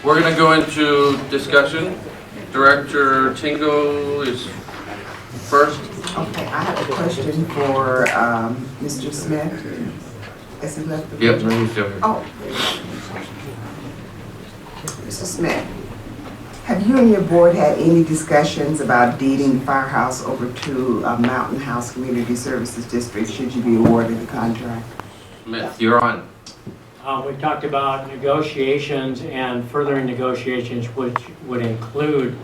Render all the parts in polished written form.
We're going to go into discussion. Director Tingo is first. Okay, I have a question for Mr. Smith. Has he left the Yep, room? he's still here. Oh. Mr. Smith, have you and your board had any discussions about deeding Firehouse over to Mountain House Community Services District should you be awarded the contract? Smith, you're on. We talked about negotiations and furthering negotiations, which would include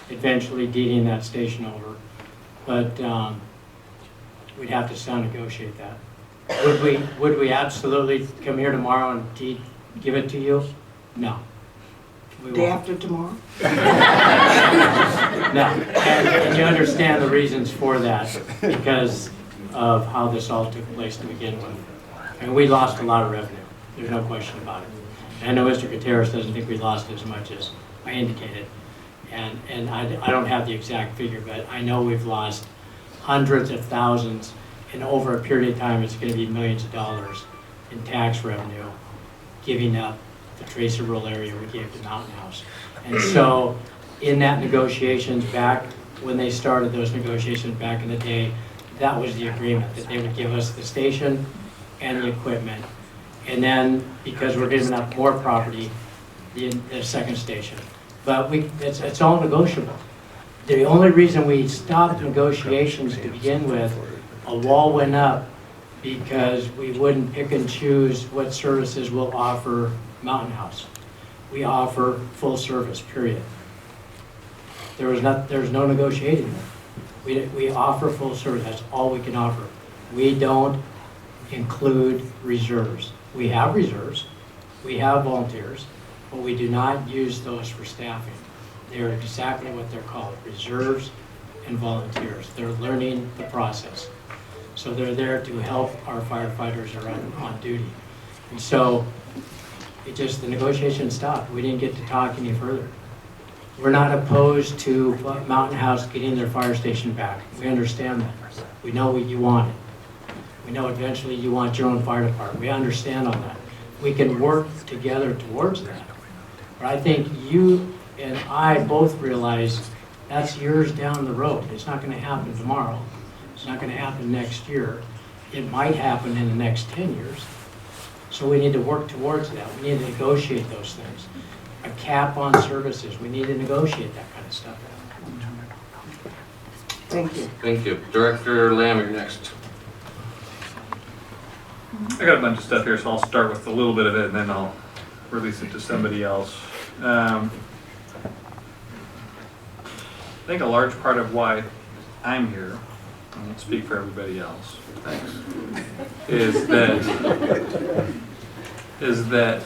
eventually deeding that station over. But we'd have to still negotiate that. Would we absolutely come here tomorrow and give it to you? No. We Day won't. after tomorrow? No. And you understand the reasons for that because of how this all took place to begin with. And we lost a lot of revenue. There's no question about it. And I know Mr. Gutierrez doesn't think we lost as much as I indicated. And I don't have the exact figure, but I know we've lost hundreds of thousands, and over a period of time, it's going to be millions of dollars in tax revenue, giving up the Tracy rural area we gave to Mountain House. And so in that negotiations back, when they started those negotiations back in the day, that was the agreement, that they would give us the station and the equipment. And then, because we're giving up more property, the second station. But it's all negotiable. The only reason we stopped negotiations to begin with, a wall went up because we wouldn't pick and choose what services we'll offer Mountain House. We offer full service, period. There's no negotiating. We offer full service, that's all we can offer. We don't include reserves. We have reserves, we have volunteers, but we do not use those for staffing. They're exactly what they're called, reserves and volunteers. They're learning the process. So they're there to help our firefighters are on duty. And so the negotiation stopped. We didn't get to talk any further. We're not opposed to Mountain House getting their fire station back. We understand that. We know what you want. We know eventually you want your own fire department. We understand all that. We can work together towards that. But I think you and I both realize that's years down the road. It's not going to happen tomorrow. It's not going to happen next year. It might happen in the next 10 years. So we need to work towards that. We need to negotiate those things. A cap on services. We need to negotiate that kind of stuff. Thank you. Thank you. Director Lamb, you're next. I got a bunch of stuff here, so I'll start with a little bit of it and then I'll release it to somebody else. I think a large part of why I'm here, I won't speak for everybody else, thanks, is that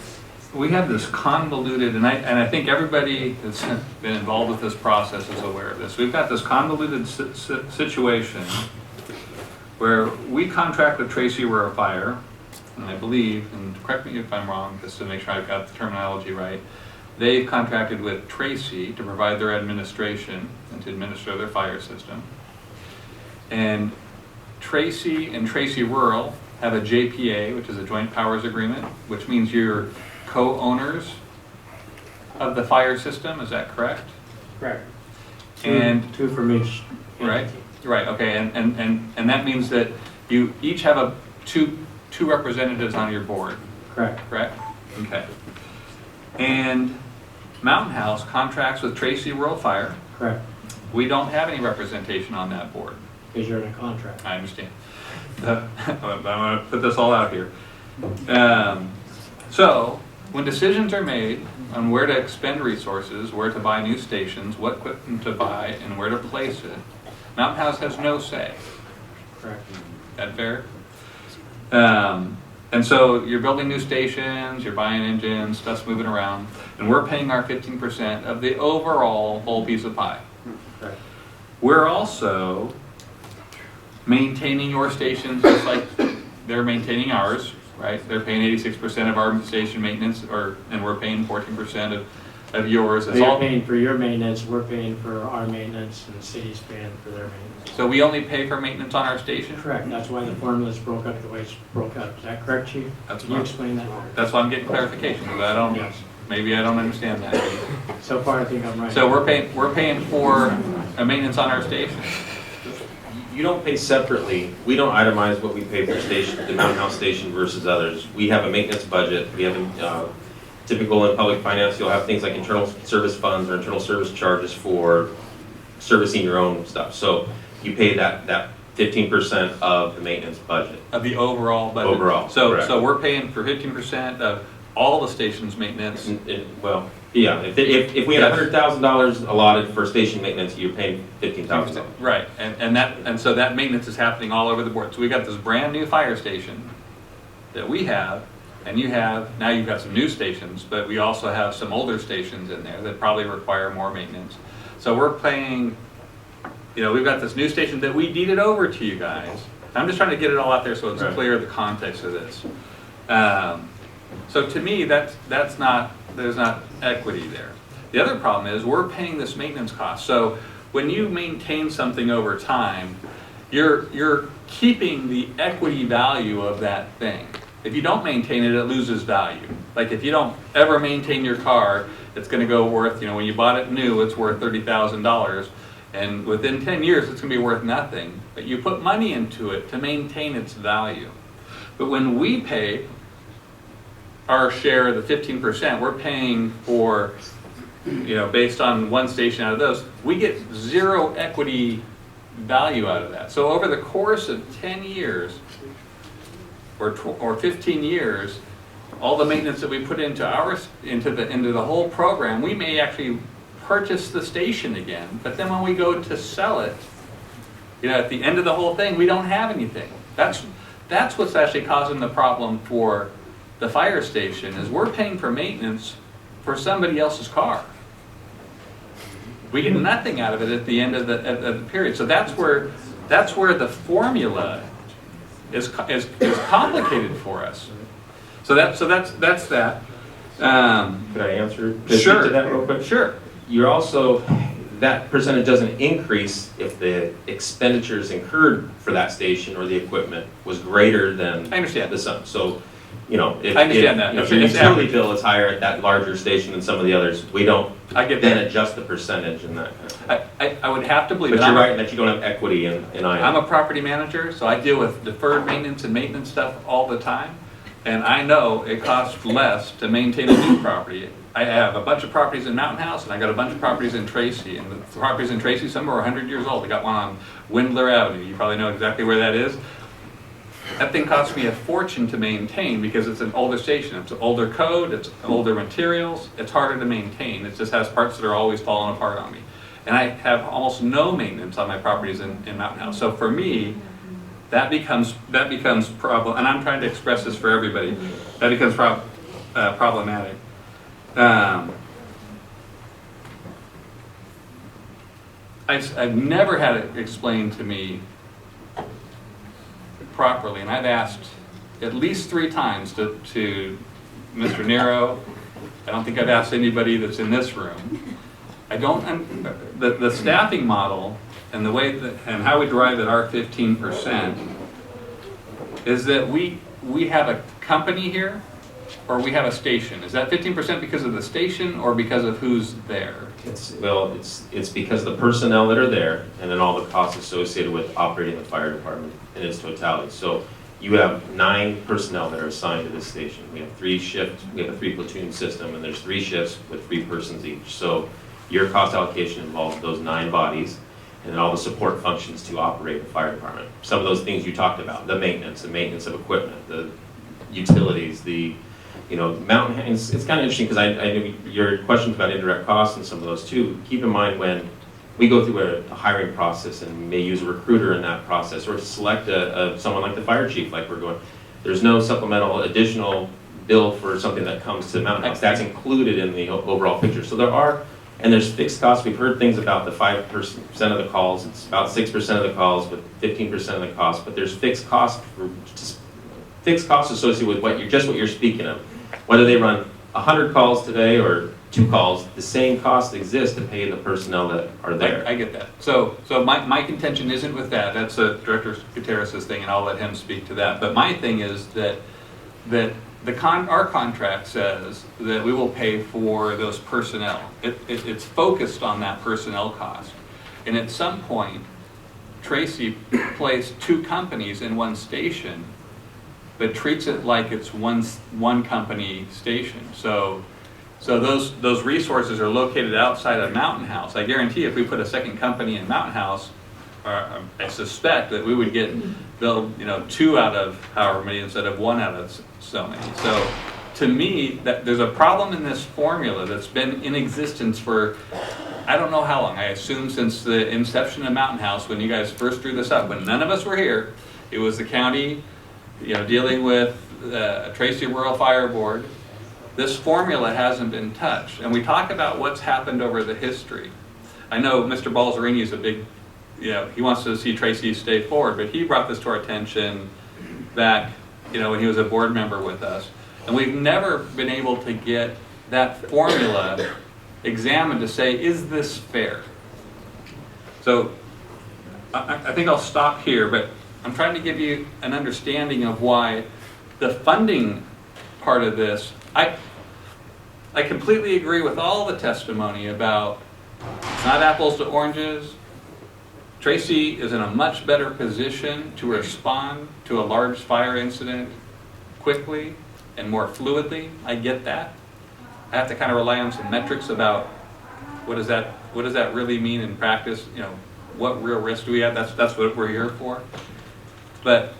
we have this convoluted, and I think everybody that's been involved with this process is aware of this. We've got this convoluted situation where we contract with Tracy Rural Fire, and I believe, and correct me if I'm wrong, just to make sure I've got the terminology right, they've contracted with Tracy to provide their administration and to administer their fire system. And Tracy and Tracy Rural have a JPA, which is a joint powers agreement, which means you're co-owners of the fire system, is that correct? Correct. And two from each entity. Right, okay, and that means that you each have two representatives on your board. Correct. Okay. And Mountain House contracts with Tracy Rural Fire. Correct. We don't have any representation on that board. Because you're in a contract. I understand. But I'm going to put this all out here. So, when decisions are made on where to expend resources, where to buy new stations, what equipment to buy, and where to place it, Mountain House has no say. Correct. Is that fair? And so you're building new stations, you're buying engines, stuff's moving around, and we're paying our 15% of the overall whole piece of pie. Correct. We're also maintaining your stations just like they're maintaining ours, right? They're paying 86% of our station maintenance, and we're paying 14% of yours. So you're paying for your maintenance, we're paying for our maintenance, and the city's paying for their maintenance. So we only pay for maintenance on our station? Correct, that's why the formula's broke up the way it's broke up. Is that correct, Chief? That's Can you right. explain that? That's why I'm getting clarification, because I don't Yes. Maybe I don't understand that. So far, I think I'm right. So we're paying for a maintenance on our station. You don't pay separately. We don't itemize what we pay for station, the Mountain House station versus others. We have a maintenance budget. We have typical in public finance, you'll have things like internal service funds or internal service charges for servicing your own stuff. So you pay that 15% of the maintenance budget. Of the overall budget? Overall, So, correct. so we're paying for 15% of all the station's maintenance? Well, yeah, if we had $100,000 allotted for station maintenance, you're paying $15,000. Right, and so that maintenance is happening all over the board. So we got this brand new fire station that we have, and you have, now you've got some new stations, but we also have some older stations in there that probably require more maintenance. So we're paying, we've got this new station that we deeded over to you guys. I'm just trying to get it all out there so it's clear the context of this. So to me, there's not equity there. The other problem is we're paying this maintenance cost. So when you maintain something over time, you're keeping the equity value of that thing. If you don't maintain it, it loses value. Like if you don't ever maintain your car, it's going to go worth, when you bought it new, it's worth $30,000. And within 10 years, it's going to be worth nothing. But you put money into it to maintain its value. But when we pay our share of the 15%, we're paying for, based on one station out of those, we get zero equity value out of that. So over the course of 10 years, or 15 years, all the maintenance that we put into the whole program, we may actually purchase the station again, but then when we go to sell it, at the end of the whole thing, we don't have anything. That's what's actually causing the problem for the fire station, is we're paying for maintenance for somebody else's car. We get nothing out of it at the end of the period. So that's where the formula is complicated for us. So that's that. Could I answer? Could I speak Sure. to that real quick? Sure. You're also, that percentage doesn't increase if the expenditures incurred for that station or the equipment was greater than I understand. the sum. So, if I understand that. if your It's utility average. bill is higher at that larger station than some of the others, we don't I get then that. adjust the percentage and that kind of. I would have to believe But it. you're right that you don't have equity in I'm IM. a property manager, so I deal with deferred maintenance and maintenance stuff all the time. And I know it costs less to maintain a new property. I have a bunch of properties in Mountain House, and I got a bunch of properties in Tracy. And the properties in Tracy, some are 100 years old. I got one on Windler Avenue. You probably know exactly where that is. That thing costs me a fortune to maintain because it's an older station. It's an older code, it's older materials, it's harder to maintain. It just has parts that are always falling apart on me. And I have almost no maintenance on my properties in Mountain House. So for me, that becomes problem, and I'm trying to express this for everybody. That becomes problematic. I've never had it explained to me properly, and I've asked at least 3 times to Mr. Nero. I don't think I've asked anybody that's in this room. The staffing model and the way and how we derive at our 15% is that we have a company here, or we have a station. Is that 15% because of the station or because of who's there? It's because of the personnel that are there and then all the costs associated with operating the fire department in its totality. So you have 9 personnel that are assigned to this station. We have 3 shifts, we have a 3 platoon system, and there's 3 shifts with 3 persons each. So your cost allocation involves those 9 bodies and then all the support functions to operate the fire department. Some of those things you talked about, the maintenance of equipment, the utilities, Mountain, it's kind of interesting because I know your questions about indirect costs and some of those too. Keep in mind when we go through a hiring process and may use a recruiter in that process or to select someone like the fire chief, like we're going, there's no supplemental additional bill for something that comes to Mountain House. That's included in the overall picture. So there's fixed costs. We've heard things about the 5% of the calls. It's about 6% of the calls with 15% of the cost, but there's fixed costs associated with what you're speaking of. Whether they run 100 calls today or 2 calls, the same cost exists to pay the personnel that are there. I get that. So my contention isn't with that. That's Director Gutierrez's thing, and I'll let him speak to that. But my thing is that that our contract says that we will pay for those personnel. It's focused on that personnel cost. And at some point, Tracy placed 2 companies in one station, but treats it like it's one company station. So those resources are located outside of Mountain House. I guarantee if we put a second company in Mountain House, I suspect that we would get billed, 2 out of however many instead of 1 out of so many. So to me, that there's a problem in this formula that's been in existence for I don't know how long. I assume since the inception of Mountain House, when you guys first drew this up, when none of us were here, it was the county, dealing with Tracy Rural Fire Board. This formula hasn't been touched, and we talk about what's happened over the history. I know Mr. Balzerini is a big, he wants to see Tracy stay forward, but he brought this to our attention back, when he was a board member with us, and we've never been able to get that formula examined to say, is this fair? So I think I'll stop here, but I'm trying to give you an understanding of why the funding part of this, I completely agree with all the testimony about it's not apples to oranges. Tracy is in a much better position to respond to a large fire incident quickly and more fluidly. I get that. I have to kind of rely on some metrics about what does that really mean in practice? What real risk do we have? That's what we're here for. But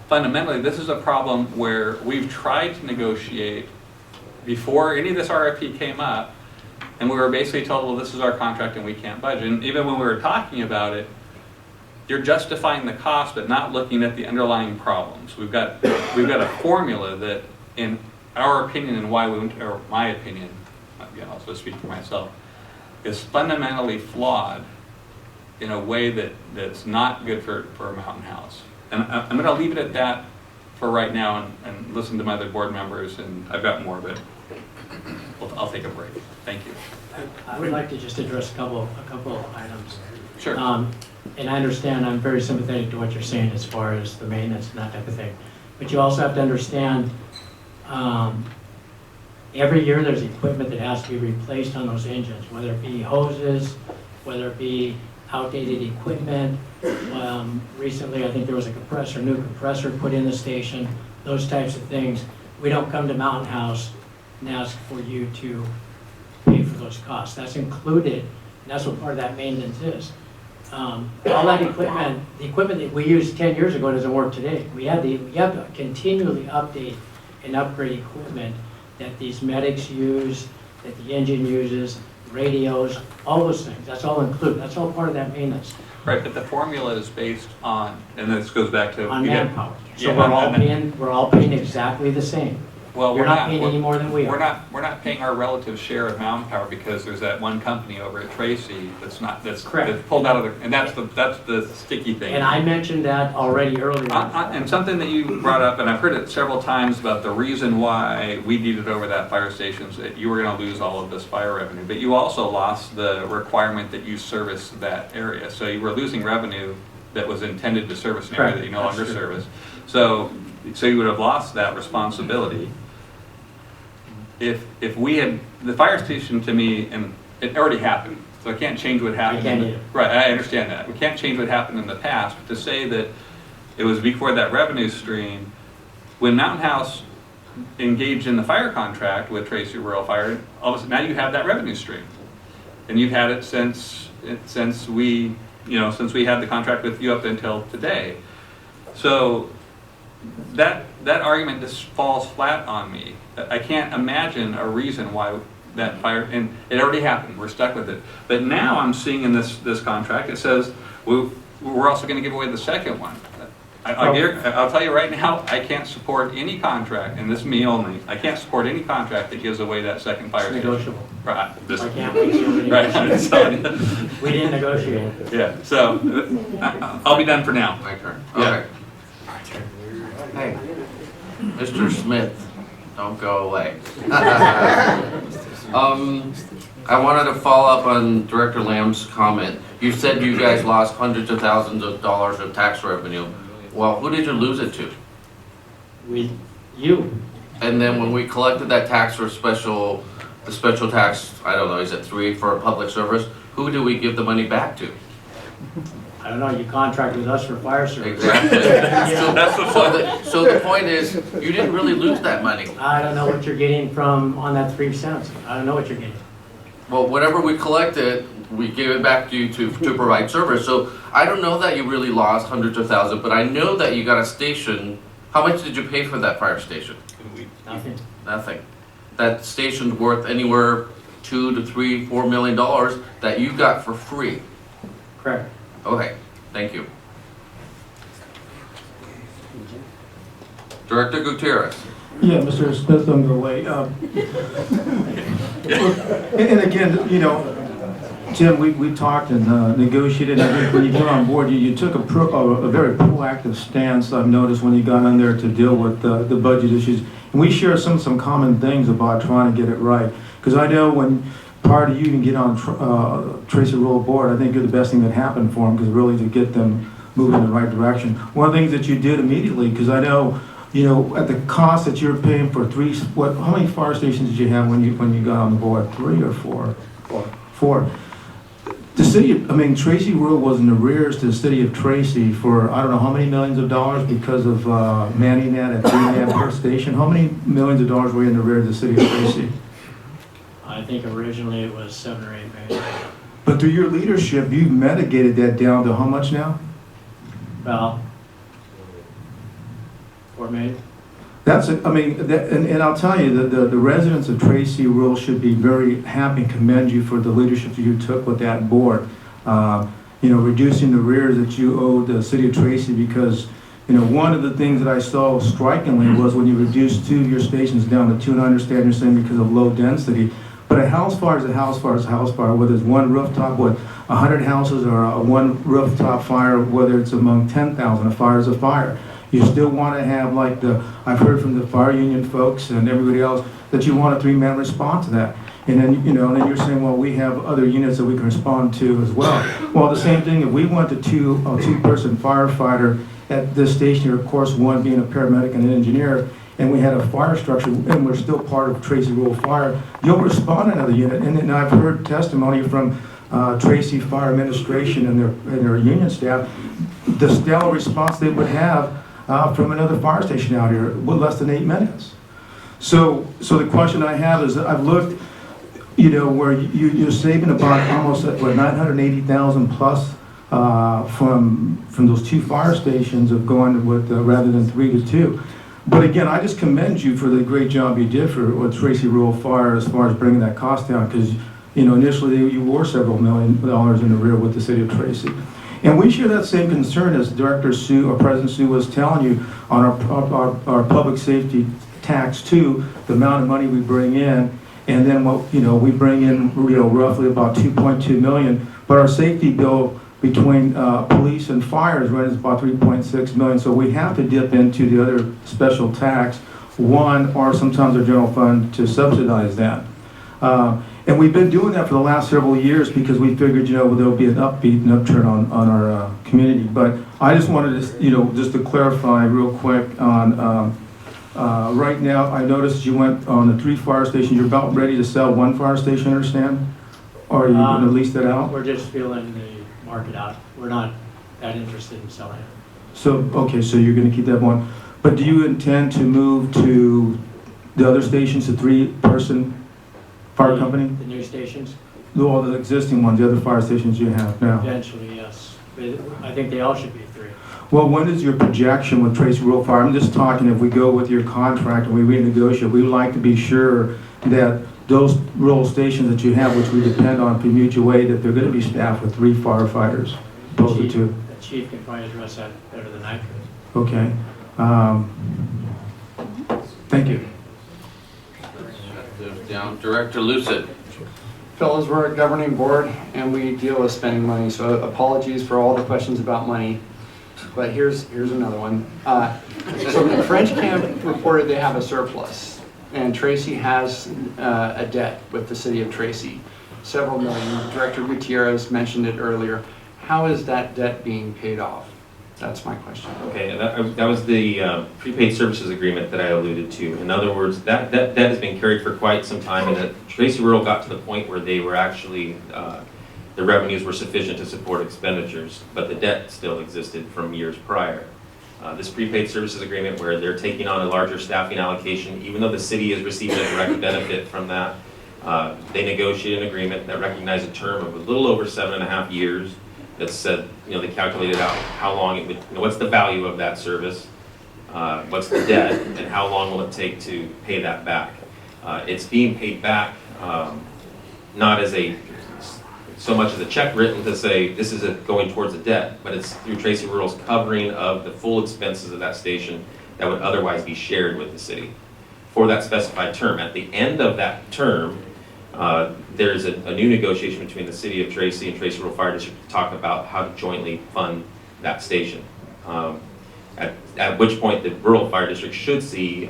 fundamentally, this is a problem where we've tried to negotiate before any of this RFP came up, and we were basically told, well, this is our contract and we can't budget. And even when we were talking about it, you're justifying the cost but not looking at the underlying problems. We've got a formula that, in our opinion and why we went, or my opinion, I'll also speak for myself, is fundamentally flawed in a way that's not good for Mountain House. And I'm going to leave it at that for right now and listen to my other board members, and I've got more, but I'll take a break. Thank you. I would like to just address a couple of items. Sure. And I understand, I'm very sympathetic to what you're saying as far as the maintenance and that type of thing. But you also have to understand, every year there's equipment that has to be replaced on those engines, whether it be hoses, whether it be outdated equipment. Recently, I think there was a new compressor put in the station, those types of things. We don't come to Mountain House and ask for you to pay for those costs. That's included, and that's what part of that maintenance is. All that equipment, the equipment that we used 10 years ago doesn't work today. We have to continually update and upgrade equipment that these medics use, that the engine uses, radios, all those things. That's all included. That's all part of that maintenance. Right, but the formula is based on, and this goes back to On manpower. So Yeah, we're all paying exactly the same. Well, You're not paying any more than we are. We're not paying our relative share of Mountain because there's that one company over at Tracy that's Correct. pulled out of the, and that's the sticky thing. And I mentioned that already earlier. And something that you brought up, and I've heard it several times about the reason why we deeded over that fire station, is that you were going to lose all of this fire revenue, but you also lost the requirement that you service that area. So you were losing revenue that was intended to service an area that you no longer service. So you would have lost that responsibility. If we had, the fire station to me, and it already happened, so I can't change what happened. I can't either. Right, I understand that. We can't change what happened in the past, but to say that it was before that revenue stream, when Mountain House engaged in the fire contract with Tracy Rural Fire, all of a sudden now you have that revenue stream. And you've had it since we had the contract with you up until today. So that argument just falls flat on me. I can't imagine a reason why that fire, and it already happened, we're stuck with it. But now I'm seeing in this contract, it says we're also going to give away the second one. I'll tell you right now, I can't support any contract, and this is me only, I can't support any contract that gives away that second fire station. Negotiable. Right. I can't wait till we Right. negotiate. We didn't negotiate. Yeah, so I'll be done for now. My turn. Yeah. Okay. Hey, Mr. Smith, don't go away. I wanted to follow up on Director Lamb's comment. You said you guys lost hundreds of thousands of dollars of tax revenue. Well, who did you lose it to? You, And then when we collected that tax for the special tax, I don't know, is it 3 for a public service? Who do we give the money back to? I don't know, you contract with us for fire service. Exactly. Yeah. So the point is, you didn't really lose that money. I don't know what you're getting from, on that 3 cents. I don't know what you're getting. Well, whatever we collected, we gave it back to you to provide service. So I don't know that you really lost hundreds of thousands, but I know that you got a station. How much did you pay for that fire station? Nothing. Nothing. That station's worth anywhere $2 to $3, $4 million that you got for free. Correct. Okay, thank you. Director Gutierrez. Yeah, Mr. Smith underway. And again, you know, Tim, we talked and negotiated. I think when you came on board, you took a very proactive stance, I've noticed, when you got in there to deal with the budget issues. And we share some common things about trying to get it right. Because I know when, prior to you even get on Tracy Rural Board, I think you're the best thing that happened for them, because really to get them moving in the right direction. One of the things that you did immediately, because I know, you know, at the cost that you're paying for how many fire stations did you have when you got on the board? 3 or 4? 4. The city, Tracy Rural was in arrears to the city of Tracy for, I don't know how many millions of dollars because of manning that and doing that per station. How many millions of dollars were you in arrears to the city of Tracy? I think originally it was 7 or 8 million. But through your leadership, you've mitigated that down to how much now? Well, 4 million. That's, and I'll tell you, the residents of Tracy Rural should be very happy and commend you for the leadership that you took with that board. You know, reducing the arrears that you owe the city of Tracy, because, you know, one of the things that I saw strikingly was when you reduced 2 of your stations down to 2, and I understand you're saying because of low density, but a house fire is a house fire is a house fire, whether it's one rooftop with 100 houses or a one rooftop fire, whether it's among 10,000, a fire is a fire. You still want to have, like I've heard from the fire union folks and everybody else, that you want a 3-man response to that. And then, you know, and then you're saying, well, we have other units that we can respond to as well. Well, the same thing, if we went to a 2-person firefighter at this station, of course, one being a paramedic and an engineer, and we had a fire structure, and we're still part of Tracy Rural Fire, you'll respond to another unit. And then I've heard testimony from Tracy Fire Administration and their union staff, the stellar response they would have from another fire station out here with less than 8 minutes. So the question I have is, I've looked, you know, where you're saving about almost what, 980,000 plus from those 2 fire stations of going with rather than 3 to 2. But again, I just commend you for the great job you did with Tracy Rural Fire as far as bringing that cost down, because, you know, initially you were several $1 million in the rear with the city of Tracy. And we share that same concern as Director Sue or President Sue was telling you on our public safety tax too, the amount of money we bring in, and then what, you know, we bring in, you know, roughly about 2.2 million, but our safety bill between police and fire is running about 3.6 million. So we have to dip into the other special tax, one, or sometimes our general fund to subsidize that. And we've been doing that for the last several years because we figured, you know, there'll be an upturn on our community. But I just wanted to, you know, just to clarify real quick on, right now, I noticed you went on the 3 fire stations. You're about ready to sell 1 fire station, I understand? Or are you going to lease that out? We're just feeling the market out. We're not that interested in selling it. So, okay, so you're going to keep that one. But do you intend to move to the other stations, the 3-person fire company? The new stations? All the existing ones, the other fire stations you have now? Eventually, yes. I think they all should be 3. Well, when is your projection with Tracy Rural Fire? I'm just talking, if we go with your contract and we renegotiate, we would like to be sure that those rural stations that you have, which we depend on from mutual aid, that they're going to be staffed with 3 firefighters, opposed to 2. The chief can probably address that better than I could. Okay. Thank you. Down, Director Lucid. Fellas, we're a governing board and we deal with spending money, so apologies for all the questions about money. But here's another one. So the French camp reported they have a surplus, and Tracy has a debt with the city of Tracy, several million. Director Gutierrez mentioned it earlier. How is that debt being paid off? That's my question. Okay, that was the prepaid services agreement that I alluded to. In other words, that has been carried for quite some time, and that Tracy Rural got to the point where they were actually, the revenues were sufficient to support expenditures, but the debt still existed from years prior. This prepaid services agreement, where they're taking on a larger staffing allocation, even though the city is receiving a direct benefit from that, they negotiated an agreement that recognized a term of a little over 7.5 years. That said, they calculated out how long it would, what's the value of that service, what's the debt, and how long will it take to pay that back. It's being paid back not as so much as a check written to say this is going towards the debt, but it's through Tracy Rural's covering of the full expenses of that station that would otherwise be shared with the city for that specified term. At the end of that term, there's a new negotiation between the city of Tracy and Tracy Rural Fire District to talk about how to jointly fund that station. At which point the rural fire district should see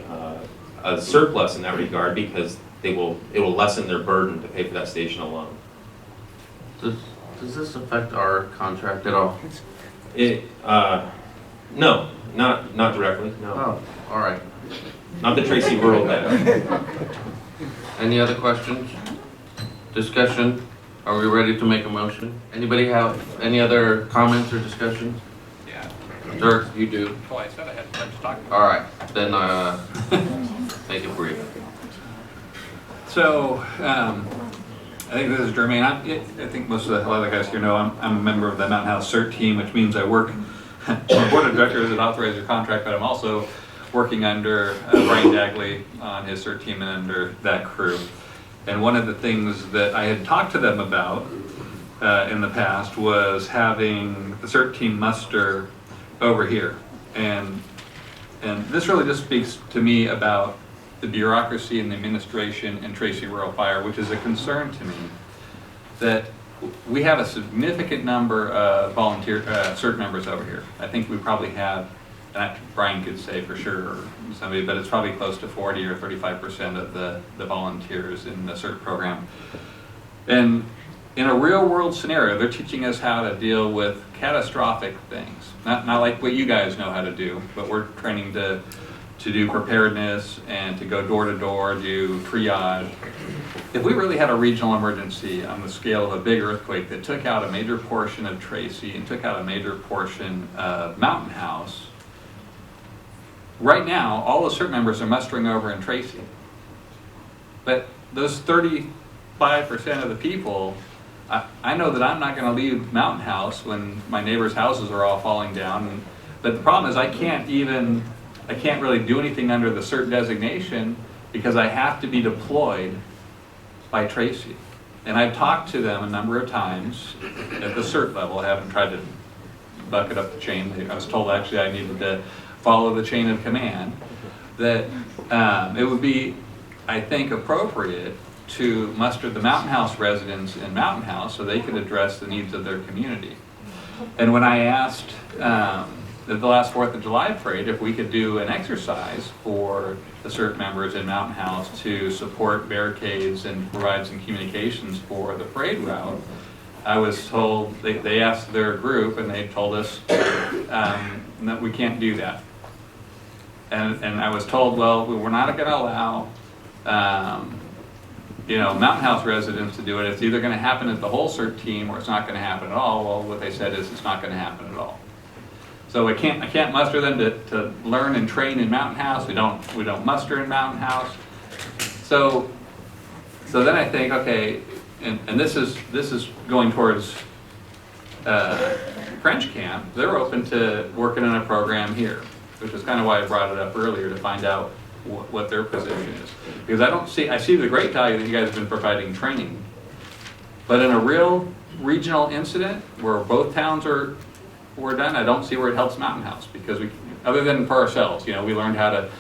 a surplus in that regard, because it will lessen their burden to pay for that station alone. Does this affect our contract at all? No, not directly. No, Oh, all right. not the Tracy Rural debt. Any other questions? Discussion? Are we ready to make a motion? Anybody have any other comments or discussions? Yeah. Dirk, you do. Oh, I said I had time to talk. All right, then make it brief. So, I think this is germane. I think most of a lot of the guys here know I'm a member of the Mountain House CERT team, which means I work on the board of directors that authorize your contract, but I'm also working under Brian Dagley on his CERT team and under that crew. And one of the things that I had talked to them about in the past was having the CERT team muster over here. And this really just speaks to me about the bureaucracy and the administration in Tracy Rural Fire, which is a concern to me, that we have a significant number of volunteer CERT members over here. I think we probably have, and Brian could say for sure, or somebody, but it's probably close to 40 or 35% of the volunteers in the CERT program. And in a real world scenario, they're teaching us how to deal with catastrophic things. Not like what you guys know how to do, but we're training to do preparedness and to go door to door, do triage. If we really had a regional emergency on the scale of a big earthquake that took out a major portion of Tracy and took out a major portion of Mountain House, right now, all the CERT members are mustering over in Tracy. But those 35% of the people, I know that I'm not going to leave Mountain House when my neighbors' houses are all falling down. But the problem is I can't really do anything under the CERT designation because I have to be deployed by Tracy. And I've talked to them a number of times at the CERT level. I haven't tried to bucket up the chain. I was told actually I needed to follow the chain of command. That it would be, I think, appropriate to muster the Mountain House residents in Mountain House so they could address the needs of their community. And when I asked at the last 4th of July parade if we could do an exercise for the CERT members in Mountain House to support barricades and provide some communications for the parade route, I was told, they asked their group and they told us that we can't do that. And I was told, well, we're not going to allow Mountain House residents to do it. It's either going to happen at the whole CERT team or it's not going to happen at all. Well, what they said is it's not going to happen at all. So I can't muster them to learn and train in Mountain House. We don't muster in Mountain House. So then I think, okay, and this is going towards French camp. They're open to working in a program here, which is kind of why I brought it up earlier, to find out what their position is. Because I see the great value that you guys have been providing training, but in a real regional incident where both towns were done, I don't see where it helps Mountain House, because other than for ourselves, we learned how to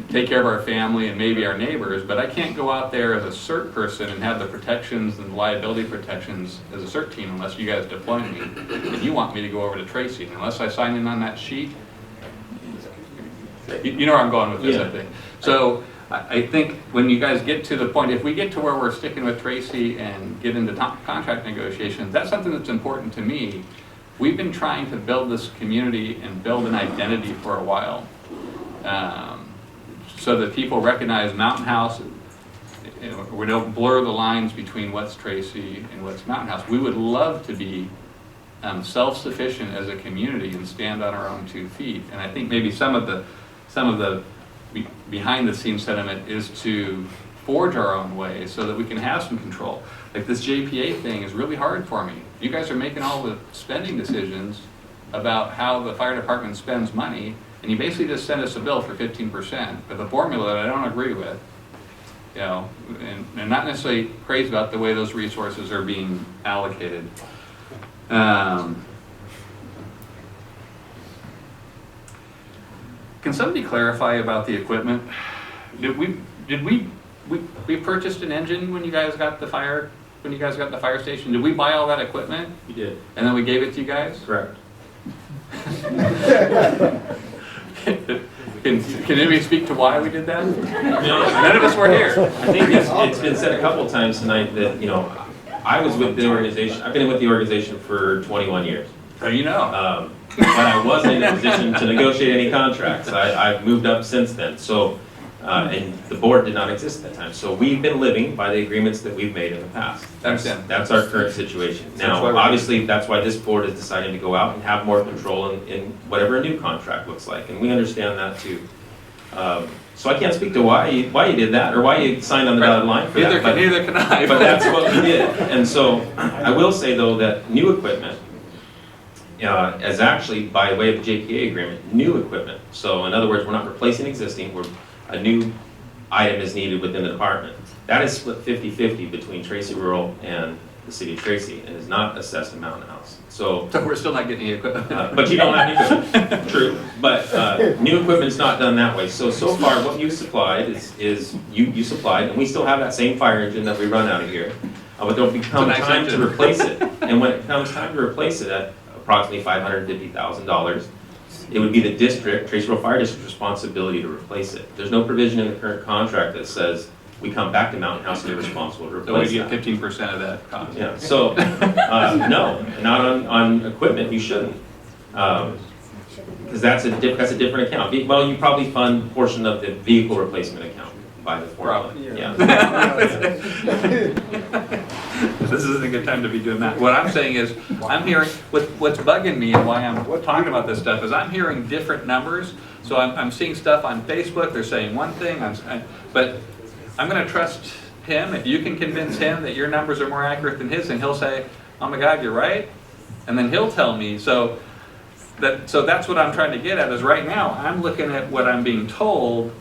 take care of our family and maybe our neighbors, but I can't go out there as a CERT person and have the protections and liability protections as a CERT team unless you guys deploy me and you want me to go over to Tracy. And unless I sign in on that sheet, you know where I'm going with this, yeah. I think. So I think when you guys get to the point, if we get to where we're sticking with Tracy and get into contract negotiations, that's something that's important to me, we've been trying to build this community and build an identity for a while. So that people recognize Mountain House, we don't blur the lines between what's Tracy and what's Mountain House. We would love to be self-sufficient as a community and stand on our own 2 feet. And I think maybe some of the behind-the-scenes sentiment is to forge our own way so that we can have some control. Like this JPA thing is really hard for me. You guys are making all the spending decisions about how the fire department spends money, and you basically just send us a bill for 15% with a formula that I don't agree with. You know, and not necessarily crazy about the way those resources are being allocated. Can somebody clarify about the equipment? Did we purchased an engine when you guys got the fire station? Did we buy all that equipment? You did. And then we gave it to you guys? Correct. Can anybody speak to why we did that? None of us were here. I think it's been said a couple of times tonight that, you know, I was with the organization, I've been with the organization for 21 years. So you know. But I wasn't in a position to negotiate any contracts. I've moved up since then. So, and the board did not exist at that time. So we've been living by the agreements that we've made in the past. That's our current situation. Now, obviously, that's why this board is deciding to go out and have more control in whatever a new contract looks like. And we understand that too. So I can't speak to why you did that or why you signed on the dotted line for that. Neither can I. But that's what we did. And so I will say though that new equipment is actually by way of the JPA agreement, new equipment. So in other words, we're not replacing existing, a new item is needed within the department. That is split 50-50 between Tracy Rural and the city of Tracy and is not assessed in Mountain House. So we're still not getting any equipment. but you don't have any equipment. True. But new equipment's not done that way. So far what you supplied is you supplied, and we still have that same fire engine that we run out of here. But there'll become time to replace it. And when it comes time to replace it at approximately $550,000, it would be the district, Tracy Rural Fire District's responsibility to replace it. There's no provision in the current contract that says we come back to Mountain House and be responsible to replace that. So we get 15% of that cost. Yeah, so, no, not on equipment, you shouldn't. Because that's a different account. Well, you probably fund a portion of the vehicle replacement account by the formula. Probably. Yeah. This isn't a good time to be doing that. What I'm saying is, I'm hearing, what's bugging me and why I'm talking about this stuff is I'm hearing different numbers. So I'm seeing stuff on Facebook, they're saying one thing, but I'm gonna trust him. If you can convince him that your numbers are more accurate than his, and he'll say, oh my God, you're right. And then he'll tell me, so that's what I'm trying to get at is right now, I'm looking at what I'm being told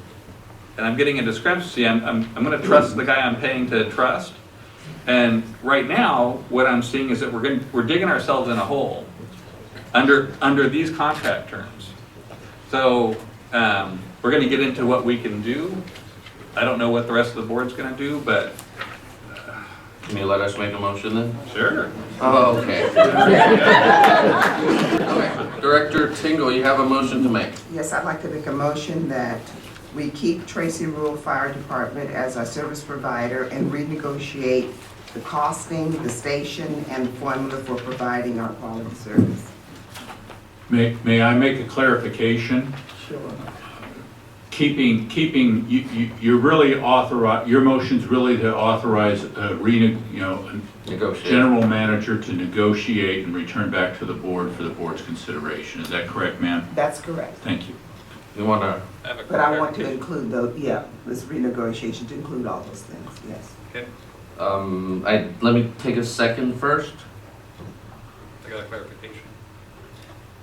and I'm getting a discrepancy. I'm gonna trust the guy I'm paying to trust. And right now, what I'm seeing is that we're digging ourselves in a hole under these contract terms. So we're going to get into what we can do. I don't know what the rest of the board's going to do, but Can you let us make a motion then? sure. Oh, okay. Okay. Director Tingle, you have a motion to make. Yes, I'd like to make a motion that we keep Tracy Rural Fire Department as our service provider and renegotiate the costing, the station, and the formula for providing our quality service. May I make a clarification? Sure. You're really your motion's really to authorize Negotiate. general manager to negotiate and return back to the board for the board's consideration. Is that correct, ma'am? That's correct. Thank you. You want to? But I want to include this renegotiation to include all those things, yes. Okay. Let me take a second first. I got a clarification.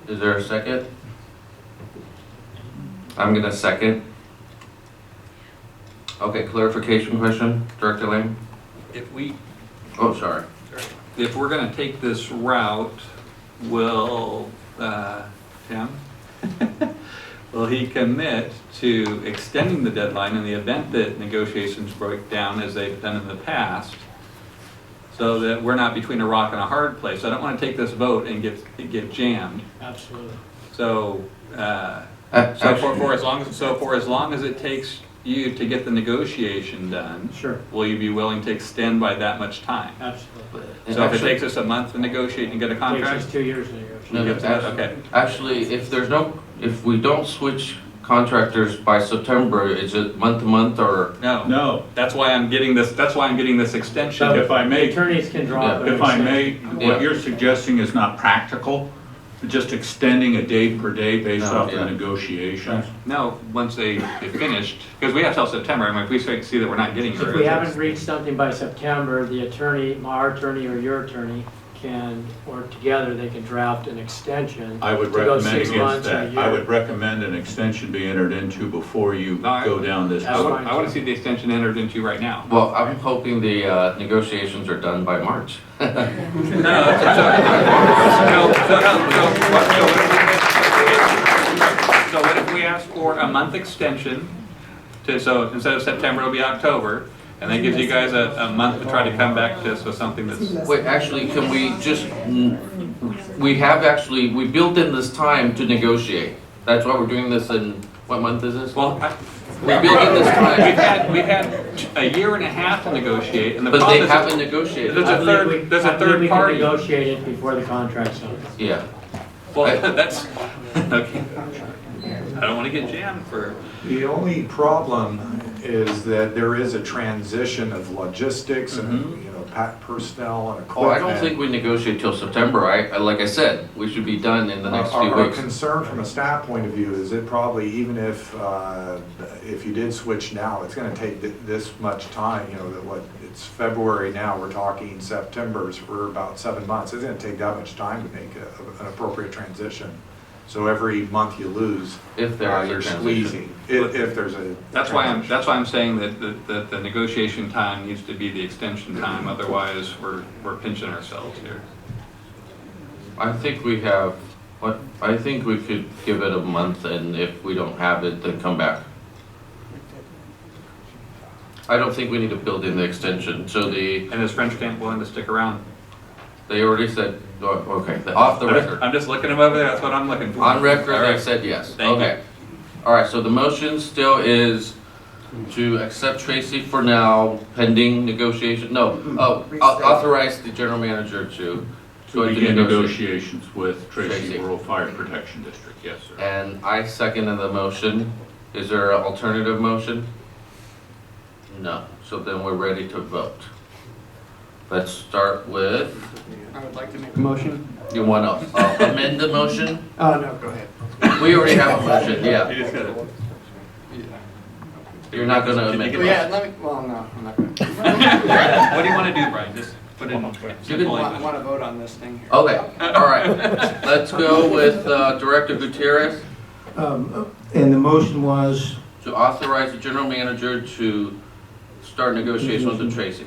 Is there a second? I'm gonna second. Okay, clarification question, Director Lane? Oh, sorry. If we're going to take this route, will Tim? Will he commit to extending the deadline in the event that negotiations break down as they've done in the past, so that we're not between a rock and a hard place? I don't want to take this vote and get jammed. Absolutely. So, for as long as it takes you to get the negotiation done, Sure, will you be willing to extend by that much time? absolutely. So if it takes us a month to negotiate and get a Takes us contract? 2 years to negotiate. No, no, Okay. actually, if we don't switch contractors by September, is it month to month or? No. No, That's why I'm getting this extension. So if I the may, attorneys can draw up an if I extension. may, Yeah. what you're suggesting is not practical, just extending a day per day based No, off the yeah. negotiations. No, once they finished, because we have till September, I mean, if we see that we're not getting your. If we haven't reached something by September, the attorney, our attorney or your attorney can, or together, they can draft an extension. I would to go recommend 6 against months or a that. I year. would recommend an extension be entered into before you No, go down this That's road. fine. I want to see the extension entered into right now. Well, I'm hoping the negotiations are done by March. No, so what if we ask for a month extension to, so instead of September, it'll be October, and that gives you guys a month to try to come back to us with something that's, Wait, actually, can we just, we built in this time to negotiate. That's why we're doing this in, what month is this? well, We built in this time, we've had a year and a half to negotiate, and the but problem they is. haven't negotiated. There's a I believe third we can party. negotiate it before the contract's signed. Yeah. Well, that's, okay. I don't want to get jammed for, The only problem is that there is a transition of logistics and, you know, personnel and Oh, I equipment. don't think we negotiate till September. Like I said, we should be done in the next few Our weeks. concern from a staff point of view is that probably even if you did switch now, it's gonna take this much time, you know, it's February now, we're talking September, so we're about 7 months. It's gonna take that much time to make an appropriate transition. So every month you lose, If there is a you're transition. squeezing, if there's a. that's why transition. I'm saying that the negotiation time needs to be the extension time, otherwise we're pinching ourselves here. I think I think we could give it a month, and if we don't have it, then come back. I don't think we need to build in the extension, so And is French camp willing to stick around? they already said, oh, okay, off the record. I'm just looking them over there, that's what I'm looking for. On record, All they right. said yes. Thank you. Okay. All right, so the motion still is to accept Tracy for now, pending negotiation, authorize the general manager to go To into begin negotiation. negotiations with Tracy Tracy. Rural Fire Protection District, yes, sir. And I seconded the motion. Is there an alternative motion? No. So then we're ready to vote. Let's start with, I would like to make a motion. you want to amend the motion? Oh, no, go ahead. We already have a motion, yeah. You just gotta- You're not going to amend Can it. you Yeah, let me, well, no, I'm not going to. What do you want to do, Brian? Just put it in You simple I English. want to vote on this thing here. Okay, all right. Let's go with Director Gutierrez And the motion was, to authorize the general manager to start negotiations with the Tracy.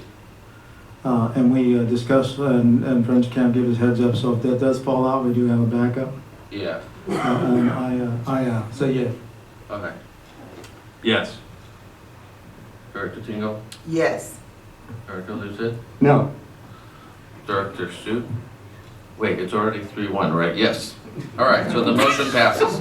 and we discussed, and French Camp gave us heads up, so if that does fall out, we do have a backup. Yeah, And I say yeah. okay. Yes. Director Tingle? Yes. Director Lucid? No. Director Stu? Wait, it's already 3-1, right? Yes. All right, so the motion passes.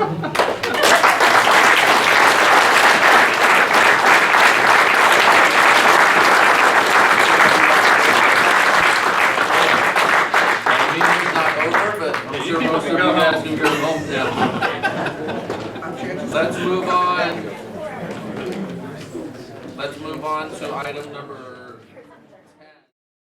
The meeting's not over, but I'm sure most of you guys can go home now. Let's move on. Let's move on to item number